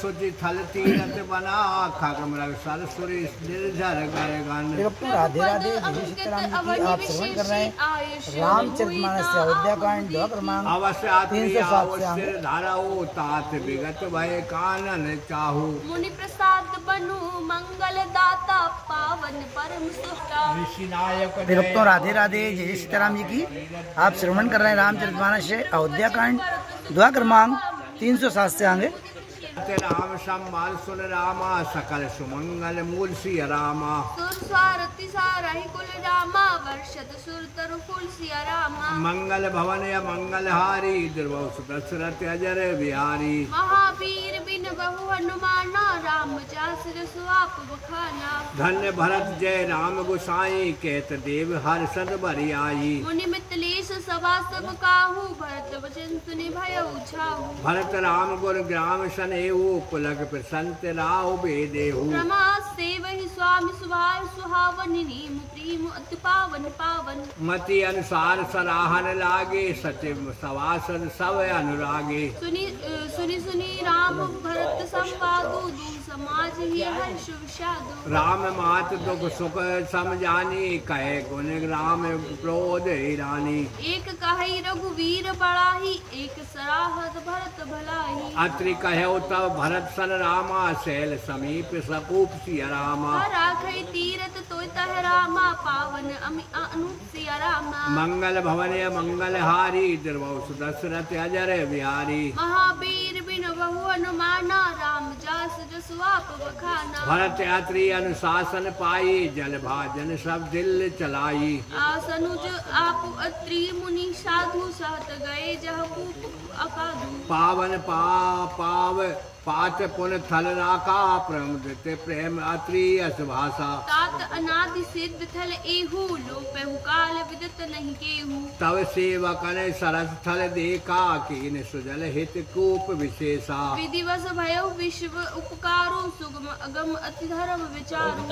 सुचि थल तीरथ बना खगमृग सरसुरी निर्झर गगन। राधे राधे। जय सीताराम जी की आप श्रवण कर रहे हैं रामचरितमानस अयोध्याकांड क्रमांक अवश्य धाराओ तात विगत भय कानन चाहू। मुनि प्रसाद बनु मंगल दाता पावन परम सुष्टा। राधे राधे। जय सीताराम जी की आप श्रवण कर रहे हैं रामचरितमानस अयोध्याकांड द्वा क्रमांक 307 से आगे। राम संवाद सुन रामा सकल सुमंगल मूल सिया रामा। सुर स्वारति सारहि कुल रामा वर्षत सुर तरु फूल सिया रामा। मंगल भवन या मंगल हारी दुर्वो दशरथ अजर बिहारी। महावीर बिन बहु हनुमाना राम जास सुआप बखाना। धन्य भरत जय राम गोसाई कहत देव हर सद बरि आई। मुनि मितलेश सभा सब काहू भरत वचन सुनि भय छाहू। भरत राम गुर ग्राम सनेहु पुलक प्रसंत राव बेदेहु। रमा सेवहि स्वामी सुभाय सुहावन नीम प्रेम अति पावन पावन। मति अनुसार सराहन लागे सचिव सवासद सब अनुरागे। सुनि सुनि सुनि राम भरत संवादु दूर समाज ही हर्ष विषादु। राम मात दुख सुख समझानी कहे गुण राम क्रोध रानी। एक कहि रघुवीर बड़ाही एक सराहत भरत भलाई। अत्रि कहे तब भरत सन रामा शैल समीप सकूप सिया रामा। राखै तीरथ तोय तह रामा पावन अमि अनूप सिया रामा। मंगल भवन मंगल हारी दुर्वो दशरथ अजर बिहारी। महावीर बिन बहु हनुमाना राम जास जसु आप बखाना। भरत यात्री अनुशासन पाई जल भाजन सब दिल चलाई। आसनुज आप अत्रि मुनि साधु सहत गए जह कूप अकादु। पावन पाव पात पुन थल राका प्रमुदित प्रेम अत्रि अस भाषा। तात अनादि सिद्ध थल एहू लोपहु काल विदत नहीं केहू। तव सेवकन सरस थल देखा कीन सुजल हित कूप विशेषा। विधिवश भयो विश्व उपकारो सुगम अगम अति धर्म विचारो।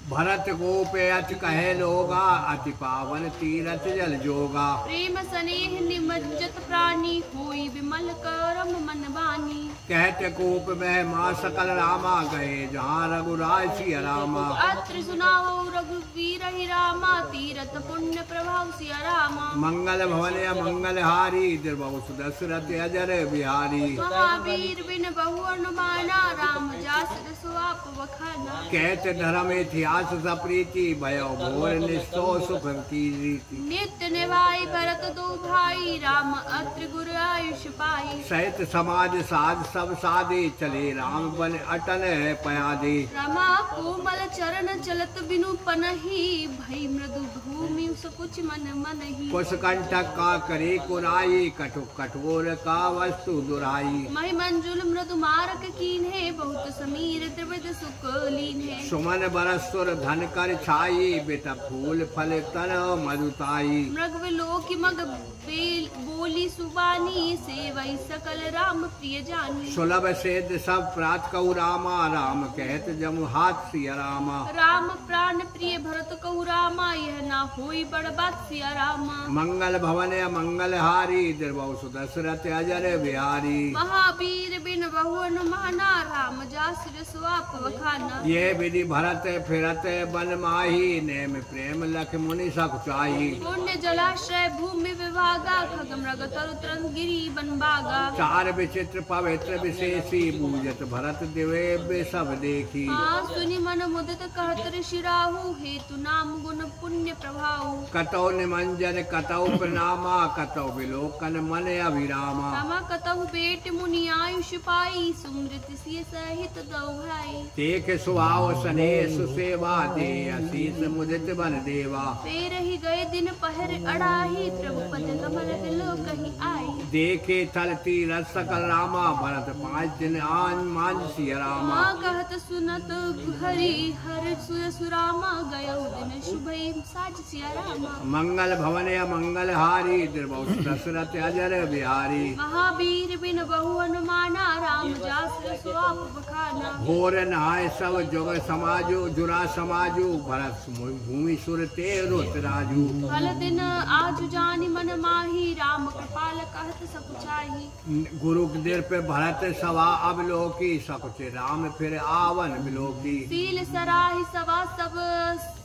भरत गोप अति कहे लोगा अति पावन तीरथ जल जोगा। प्रेम स्नेह निमज्जत प्राणी होई विमल करम मन बानी। कहते कूप में माँ सकल रामा गए जहाँ रघुराज सिया रामा। अत्रि सुनाओ रघुवीर ही रामा तीरथ पुण्य प्रभाव सिया रामा। मंगल भवन मंगल हारी दुर्वो दशरथ अजर बिहारी। महावीर बिन बहु हनुमाना राम जास सुआप बखाना। कहते धर्म इतिहास सप्रीति भयो भोर निष्ठो सुख की रीति। नित्य निभाई भरत दो भाई राम अत्रि गुर आयुष पाई। सहित समाज साध सब साधे चले राम बन अटन पयादे। रमा कोमल चरण चलत बिनु पनहि भई मृदु भूमि सकुच मन मनहि। कुश कंठक का करे कुराई कटु कठोर का वस्तु दुराई। महि मंजुल मृदु मारक कीन्हे बहुत समीर त्रिविध सुख लीन्हे। सुमन बरस सुर धन कर छाई बेट फूल फल तन मधुताई। मृग विलोकी मग बोली सुबानी सेवई सकल राम प्रिय जानी। सुलभ सेध सब प्रात कहु रामा राम कहत जमु हाथ सिया रामा। राम प्राण प्रिय भरत कहु रामा यह ना होई बड़ बात सिया रामा। मंगल भवन मंगल हारी दुर्वो दशरथ अजर बिहारी। महावीर बिन बहु हनुमाना राम जास सुआप बखाना। ये विधि भरत फिरत बन माही नेम प्रेम लख मुनि सख चाही। पुण्य जलाशय भूमि विभागा खगमृग तरु तरंग गिरी बनबागा। चार विचित्र पवित्र विशेषी पूजत भरत दिव्य सब देखी। सुनि मन मुदित कहत ऋषि राहु हेतु नाम गुण पुण्य प्रभाव। कतौ निमंजन कतौ प्रणामा कतौ विलोकन मन अभिरामा। रामा कतौ बेट मुनि आयुष पाई सुमृति सिय सहित दो भाई। देख सुभाव स्नेह सुसेवा दे असीस मुदित बन देवा। फेर ही गए दिन पहर अड़ाही प्रभु पद कमल दिल कहीं आई। देखे थल तीरथ सकल रामा भरत 5 दिन आन मान सिया रामा। कहत सुनत हरि हर सुरामा गयो दिन शुभई साज सिया रामा। मंगल भवन मंगल हारी दुर्वो दशरथ अजर बिहारी। महावीर बिन बहु हनुमाना राम जास जासु स्वाप बखाना। घोर नहाय सब जोग समाजो जुरा समाजो भरत भूमि सुर ते रोत राजू। फल दिन आजु जानी मन माही राम कृपाल कहत सकुचाही। गुरु के देर पे भरत सवा अब लोकी सकुचे राम फिर आवन बिलोकी। सील सराही सवा सब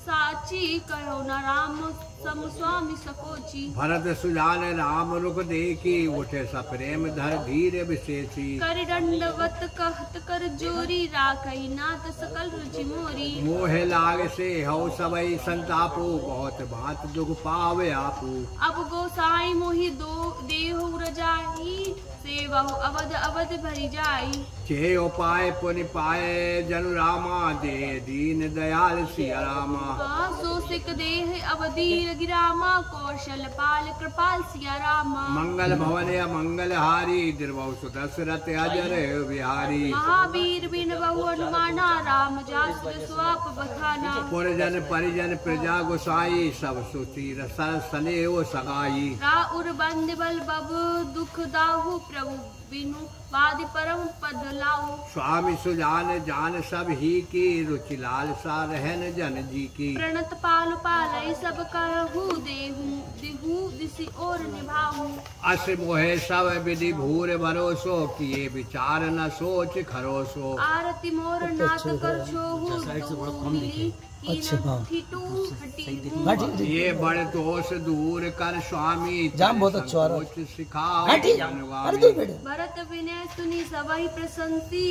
साची कहो न राम सम स्वामी सकोची। भरत सुजान राम रुख देखी उठे सप्रेम धर धीरे विशेषी। कर दंडवत कहत कर जोरी राखई नाथ सकल रुचि मोरी। मोहे लाग से हो सबई संतापो बहुत बात दुख पावे आपू। अब गोसाई मोहि दो देहु रजाही सेवहु अवध अवध भरी जाई। जे उपाय पुनि पाए जनु रामा दे दीन दयाल सिया रामा। सो सिक देह अवधीर गिरामा कौशल पाल कृपाल सिया रामा। मंगल भवन या मंगल हारी दिर्वौ सुदशरथ अजर बिहारी। महावीर बिन बहु हनुमाना राम जासु स्वाप बखाना। पुरजन परिजन प्रजा गोसाई सब सुची सर सनेह सगाई। राउर बंद बल बबु दुख दाहु प्रभु बिनु वादि परम पद लाऊ। स्वामी सुजान जान सब ही की रुचि लाल सा रहन जन जी की। प्रणत पाल पालई सब कहु देहु दिहु दिसि और निभाऊ। अस मोहे सब विधि भूर भरोसो किए विचार न सोच खरोसो। आरती मोर नाथ कर छोहु मिली ये बड़े दोष दूर कर स्वामी जाम बहुत अच्छा सिखाओ। भरत विनय सुनी सबहि प्रशंसी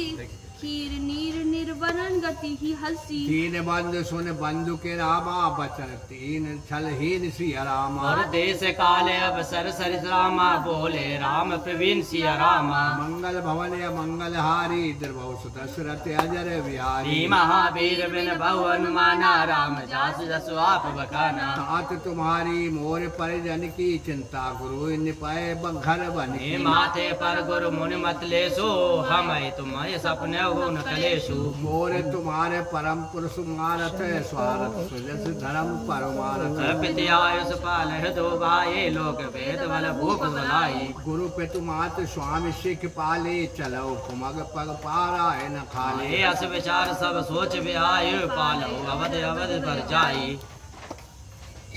खीर नीर निर्वनन गति ही हसी। तीन बंधु सुन बंधु के रामा बचन तीन छल हीन सिया रामा। और देश काले अवसर सरिस रामा बोले राम प्रवीण सिया रामा। मंगल भवन या मंगल हारी द्रवौ सुदशरथ अजर बिहारी। महावीर बिन बहु हनुमाना राम जासु जसु आप बखाना। तात तुम्हारी मोर परिजन की चिंता गुरु निपाए घर बने। माथे पर गुरु मुनि मत लेसो हम तुम्हारे सपने न कलेशु। मोर तुम्हारे परम पुरुष मारथ स्वारथ सुजस धर्म परमारथ। पिति आयुष पाल हृदो भाई लोक वेद बल भूप बलाई। गुरु पितु मात स्वामी सिख पाले चलो कुमग पग पारा न खाले। अस विचार सब सोच विहाय पालो अवध अवध पर जाई।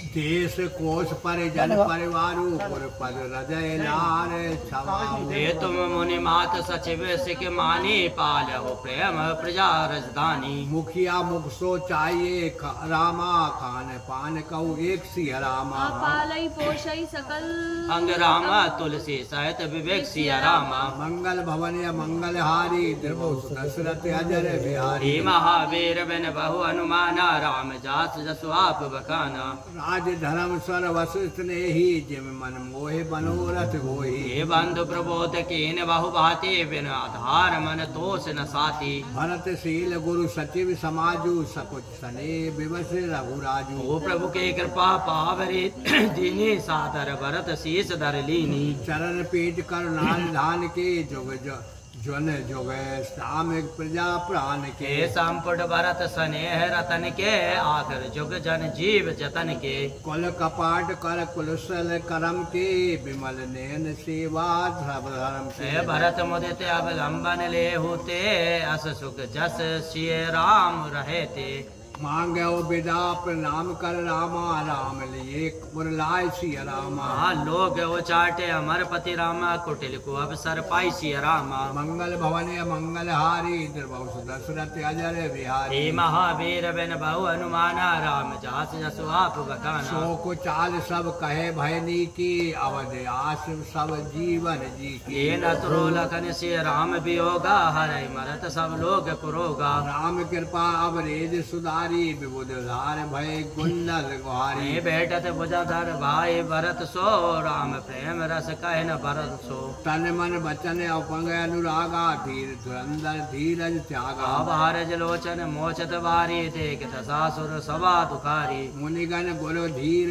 देश कोश परिजन परिवारु पुर पद हृदय लार छवाऊ। तुम मुनि मात सचिव सिख मानी पालो प्रेम प्रजा राजधानी। मुखिया मुख सो चाहिए रामा खान पान कहू एक सिया रामा। पालई पोषई सकल अंग रामा तुलसी सहित विवेक सिया रामा। मंगल भवन या मंगल हारी द्रवौ दशरथ अजर बिहारी। महावीर बिन बहु हनुमाना राम जास जसु आप बखाना। राज धर्म स्वर वशिष्ठ ने ही जिम मन मोहे मनोरथ होई। हे बंधु प्रबोध कीन बहु भांति बिन आधार मन तोष न साथी। भरत शील गुरु सचिव समाजु सकुच सने विवश रघुराजू। ओ प्रभु के कृपा पावरे दीनी सादर भरत शीस धर लीनी। चरण पीठ कर नाल धान के जुग जन जुग श्याम प्रजा प्राण के। संपुट भरत स्नेह रतन के आखिर जुग जन जीव जतन के। कुल कपाट कर कुलसल करम के विमल नैन सेवा धर्म के। भरत मुदित अवलंबन ले होते अस सुख जस सिय राम रहे थे। मांगे विदा प्रणाम कर रामा राम लिए मुरलाय सिया रामा। लोग उचाटे अमर पति रामा कुटिल को अवसर पाई सिया रामा। मंगल भवन मंगल हारी द्रवौ दशरथ अजर बिहारी। महावीर बिन बहु हनुमाना राम जास जसु आप बखाना। सो को चाल सब कहे भयनी की अवध आस सब जीवन जी की। नतरो लखन सिय राम वियोगा हरै मरत सब लोग पुरोगा। राम कृपा अवरेज सुधार विबुध धार भय गुंडल गुहारी। बैठत बुझाधर भाई भरत सो राम प्रेम रस कह न भरत सो। तन मन वचन अपंग अनुरागा धीर धुरंधर धीरज त्यागा। भारज लोचन मोचत बारी थे सासुर सभा दुखारी। मुनिगण गुरु धीर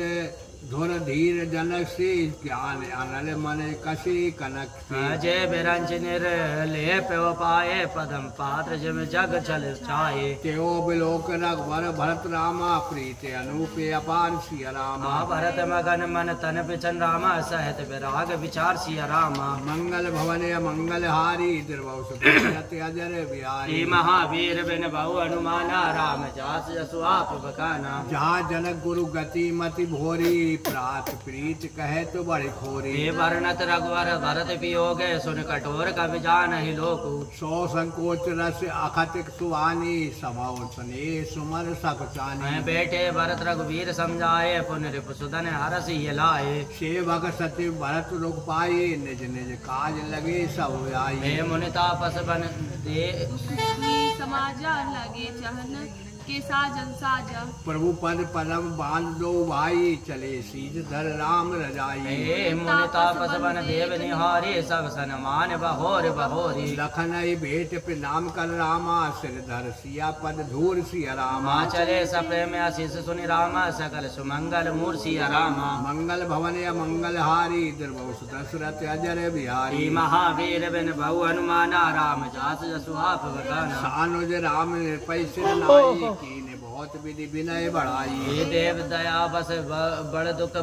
धुर धीर जनक सी ज्ञान अनल मन कसी कनक जय बिरंज निर्लेप पाए पदम पात्र जिम जग चल चाहे त्यो बिलोक रघुवर भरत रामा प्रीत अनूप अपार सिया रामा भरत मगन मन तन पिछन रामा सहत विराग विचार सिया रामा मंगल भवन मंगल हारी द्रवत अजर बिहारी महावीर बिन बहु हनुमाना राम जास जसु आप बखाना जहाँ जनक गुरु गति मति भोरी प्रात प्रीत कहे तो बड़े खोरी वर्णत रघुवर भरत वियोग सुन कठोर कवि जानहि लोकु सौ संकोच रस अखतिक सुवानी समाओ सने सुमर सखचानी बेटे भरत रघुवीर समझाए पुनरिपुसुदन हरस ये लाए सेवक सत्य भरत रुक पाए निज निज काज लगे सब आई हे मुनि तापस बन दे समाजा लगे चहन के साजन साजा प्रभु पद पदम बांध दो भाई चले सीध धर राम रजाई हे मुनि तापस बन देव निहारे सब सनमान बहोर बहोरी लखन भेंट प्रणाम कर रामा सिर धर सिया पद धूर सिया रामा चले सप्रेम आशीष सुनि रामा सकल सुमंगल मूर सिया रामा मंगल भवन मंगल हारी द्रवस दशरथ अजर बिहारी महावीर बिन बहु हनुमाना राम जास जसु आप बखाना सानुज राम निर्पय सिर नाई कीने बहुत विधि विनय बढ़ाई देव दया बस बड़ दुख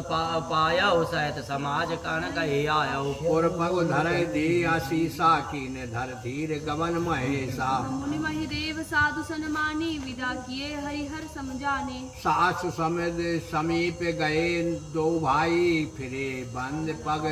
पाया सहित समाज कण कही आया पुर पग धर दे आशीषा कीने धर धीर गवन महेशा मुनि महिदेव साधु सनमानी विदा किए हरिहर समझाने सास समेत समीप गए दो भाई फिरे बंद पग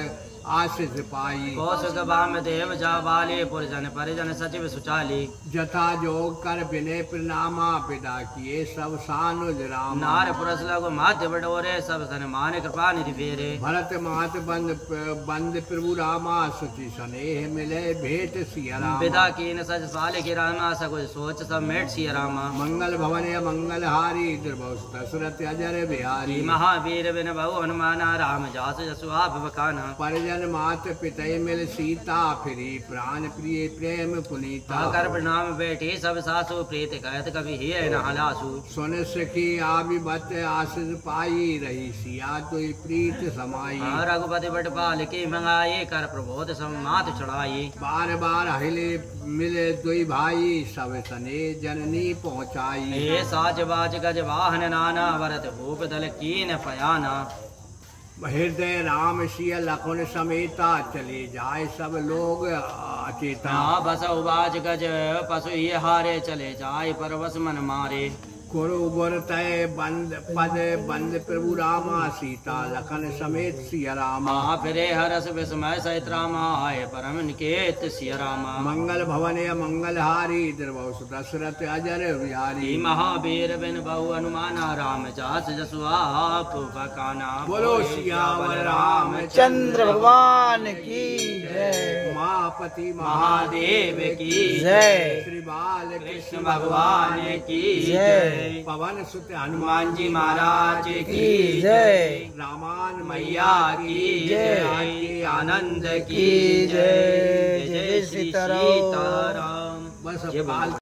आशीष पाई कौशक बाम देव जावाले पुरजन परिजन सचिव सुचाली जथा जोग कर विनय प्रणामा विदा किए सब सानुज राम नार पुरस लघु माध्य बडोरे सब सन्मान कृपा निधि फेरे भरत मात बंद प्रभु रामा सुचि स्नेह मिले भेंट सिया राम विदा कीन सज साल की रामा सकुच सोच सब मेट सिया रामा मंगल भवन मंगल हारी द्रवस दशरथ अजर बिहारी महावीर बिन बहु हनुमाना राम जास जसु आप बखाना परिजन मात पितय मिल सीता फिरी प्राण प्रिय प्रेम पुनीता कर प्रणाम बेटी सब सासु प्रीत कहत कभी ही नहलासु सुन सखी आबि बत आशीष पाई रही सिया तो प्रीत समाई रघुपति बट पाल की मंगाई कर प्रबोध सब मात चढ़ाई बार बार हिले मिले दुई भाई सब सने जननी पहुँचाई हे साज बाज गज वाहन नाना वरत भूप दल कीन पयाना हृदय राम सिया लखन समेता चले जाए सब लोग अचेता बस उबाज गज पशु ये हारे चले जाए परवस मन मारे कुरु गुर तय बंद पद बंद प्रभु रामा सीता लखन समेत सिया रामा फिरे हरस विस्मय सहित रामा आए परम निकेत सिया रामा मंगल भवन मंगल हारी द्रवस दशरथ अजर बिहारी महावीर बिन बहु हनुमाना राम जास जसु आप बखाना बोलो सियावर राम चंद्र भगवान की जय महापति महादेव की जय श्री बाल कृष्ण भगवान की जय पवन सुत हनुमान जी महाराज की जय रामान मैया की जय आनंद की जय जय जय श्री सीताराम सीताराम बस